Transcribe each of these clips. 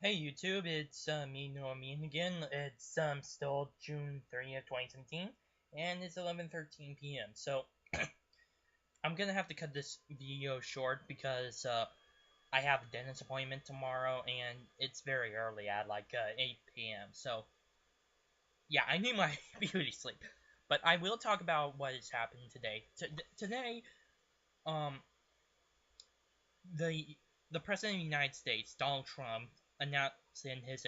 Hey YouTube, it's me, Norman again. It's still June 30th, 2017, and it's 11:13 p.m. So I'm gonna have to cut this video short because I have a dentist appointment tomorrow, and it's very early at like 8 p.m. So yeah, I need my beauty sleep. But I will talk about what has happened today. Today, um, the the President of the United States, Donald Trump, announced in his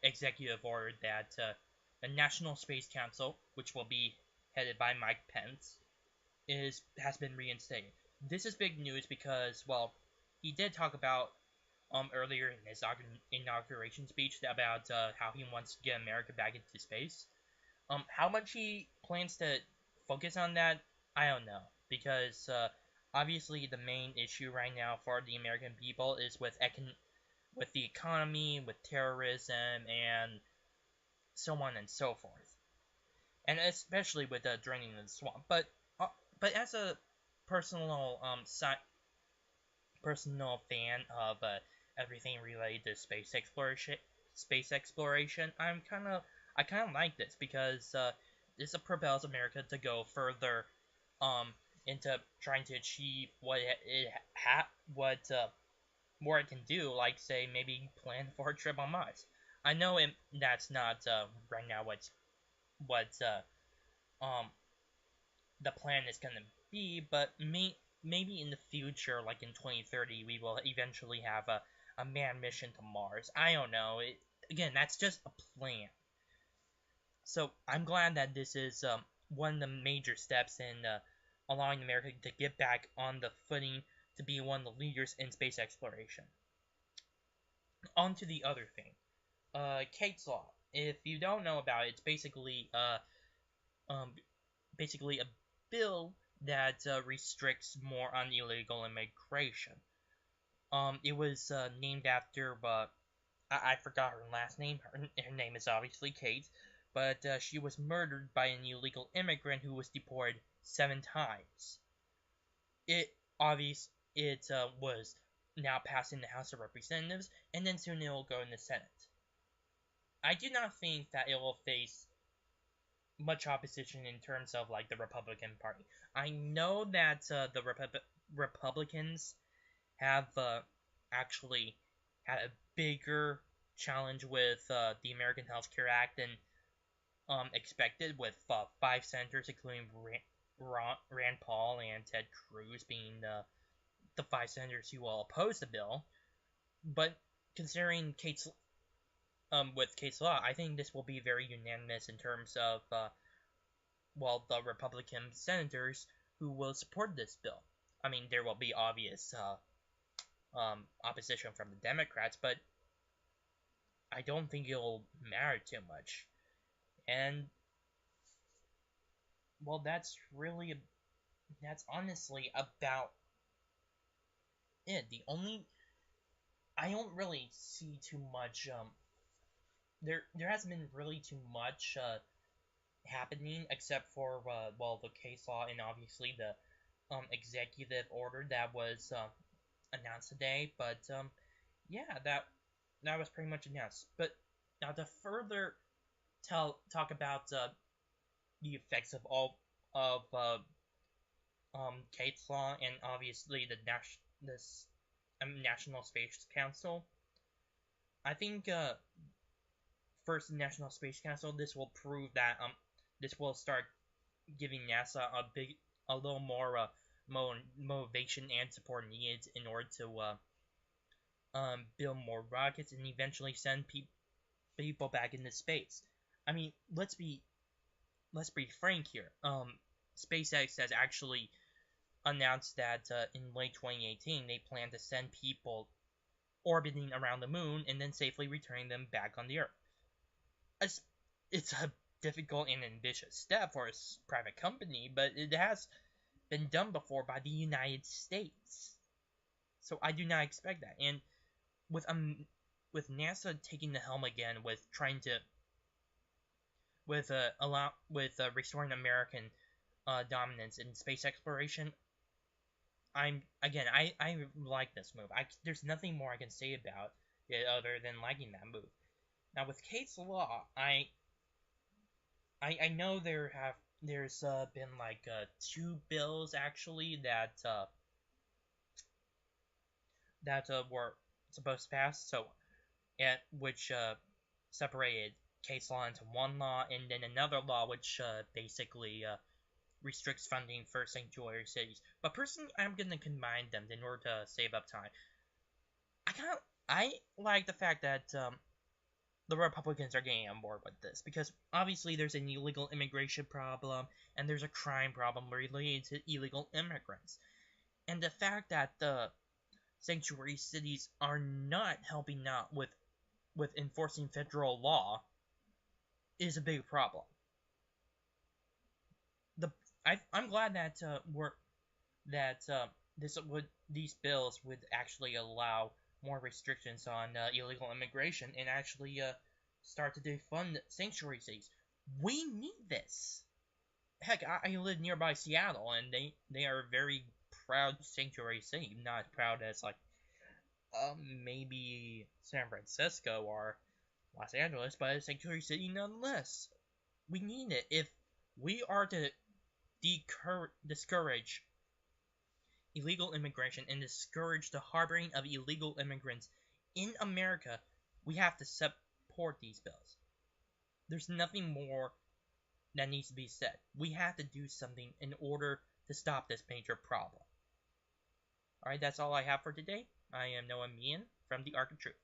executive order that the National Space Council, which will be headed by Mike Pence, has been reinstated. This is big news because, well, he did talk about earlier in his inauguration speech about how he wants to get America back into space. How much he plans to focus on that, I don't know, because obviously the main issue right now for the American people is with the economy, with terrorism, and so on and so forth, and especially with draining the swamp. Uh, but as a personal personal fan of everything related to space exploration, I kind of like this because this propels America to go further um into trying to achieve what more it can do, like say maybe plan for a trip on Mars. I know that's not right now what um the plan is gonna be, but maybe in the future, like in 2030, we will eventually have a manned mission to Mars. I don't know. Again, that's just a plan. So I'm glad that this is one of the major steps in allowing America to get back on the footing to be one of the leaders in space exploration. On to the other thing, Kate's Law. If you don't know about it, it's um, basically a bill that restricts more on illegal immigration. It was named after, I forgot her last name. Her name is obviously Kate, but she was murdered by an illegal immigrant who was deported 7 times. It obvious it was now passed in the House of Representatives, and then soon it will go in the Senate. I do not think that it will face much opposition in terms of like the Republican Party. I know that the Republicans have actually had a bigger challenge with the American Health Care Act than expected, with 5 senators, including Rand Paul and Ted Cruz, being the 5 senators who will oppose the bill. But considering Kate's with Kate's Law, I think this will be very unanimous in terms of well, the Republican senators who will support this bill. I mean, there will be obvious opposition from the Democrats, but I don't think it'll matter too much. And well, that's honestly about it. The only I don't really see too much. There hasn't been really too much happening except for well, the case law and obviously the executive order that was announced today. But yeah, that was pretty much announced. But now to further talk about the effects of all of Kate's Law and obviously the National Space Council. I think first National Space Council, this will prove that this will start giving NASA a little more motivation and support needed in order to build more rockets and eventually send people back into space. I mean, let's be frank here. SpaceX has actually announced that in late 2018 they plan to send people orbiting around the moon and then safely returning them back on the Earth. It's a difficult and ambitious step for a private company, but it has been done before by the United States. So I do not expect that. And with NASA taking the helm again, with trying to with restoring American dominance in space exploration, I like this move. There's nothing more I can say about other than liking that move. Now with Kate's Law, I know there's been like 2 bills actually that were supposed to pass, so which separated case law into one law, and then another law which basically restricts funding for sanctuary cities. But personally, I'm gonna combine them in order to save up time. I like the fact that the Republicans are getting on board with this, because obviously there's an illegal immigration problem and there's a crime problem related to illegal immigrants, and the fact that the sanctuary cities are not helping out with enforcing federal law is a big problem. I'm glad that these bills would actually allow more restrictions on illegal immigration and actually start to defund sanctuary cities. We need this. Heck, I live nearby Seattle, and they are a very proud sanctuary city. Not as proud as like maybe San Francisco or Los Angeles, but a sanctuary city nonetheless. We need it if we are to discourage illegal immigration and discourage the harboring of illegal immigrants in America. We have to support these bills. There's nothing more that needs to be said. We have to do something in order to stop this major problem. Alright, that's all I have for today. I am Noah Meehan from the Arc of Truth.